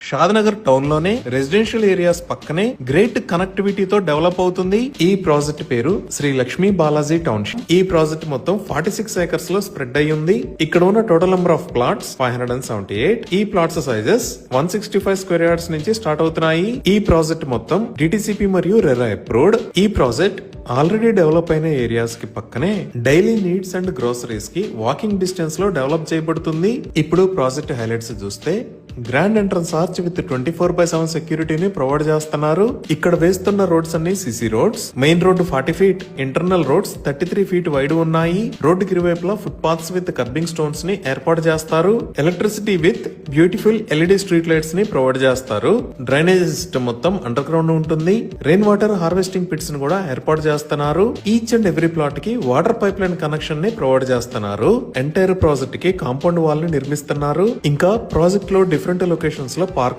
Shadnagar town లోనే residential areas పక్కనే great కనెక్టివిటీతో develop అవుతుంది. ఈ ప్రాజెక్ట్ పేరు శ్రీ లక్ష్మీ బాలాజీ టౌన్షిప్. ఈ ప్రాజెక్ట్ మొత్తం 46 ఏకర్స్ లో స్ప్రెడ్ అయి ఉంది. ఇక్కడ ఉన్న టోటల్ నెంబర్ ఆఫ్ ప్లాట్స్ 578. ఈ ప్లాట్స్ సైజెస్ 165 స్క్వేర్ యార్డ్స్ నుంచి స్టార్ట్ అవుతున్నాయి. ఈ ప్రాజెక్ట్ మొత్తం డిటిసిపి మరియు రెరా అప్రూవ్డ్. ఈ ప్రాజెక్ట్ ఆల్రెడీ డెవలప్ అయిన ఏరియాస్ కి పక్కనే డైలీ నీడ్స్ అండ్ గ్రోసరీస్ కి వాకింగ్ డిస్టెన్స్ లో డెవలప్ చేయబడుతుంది. ఇప్పుడు ప్రాజెక్ట్ హైలైట్స్ చూస్తే గ్రాండ్ ఎంట్రన్స్ ఆర్చ్ విత్ 24/7 సెక్యూరిటీని ప్రొవైడ్ చేస్తున్నారు. ఇక్కడ వేస్తున్న రోడ్స్ అన్ని CC roads. Main road 40 feet, internal roads 33 feet wide ఉన్నాయి. రోడ్డుకి ఇరువైపులా foot paths with kerbing stones ని ఏర్పాటు చేస్తారు. Electricity with beautiful LED street lights ని ప్రొవైడ్ చేస్తారు. డ్రైనేజ్ సిస్టమ్ మొత్తం అండర్ గ్రౌండ్ ఉంటుంది. రెయిన్ వాటర్ హార్వెస్టింగ్ పిట్స్ ని కూడా ఏర్పాటు చేస్తున్నారు. ఈచ్ అండ్ ఎవ్రీ ప్లాట్ కి వాటర్ పైప్ లైన్ కనెక్షన్ ని ప్రొవైడ్ చేస్తున్నారు. ఎంటైర్ ప్రాజెక్ట్ కి కాంపౌండ్ వాల్ ని నిర్మిస్తున్నారు. ఇంకా ప్రాజెక్ట్ లో డిఫరెంట్ లొకేషన్స్ లో పార్క్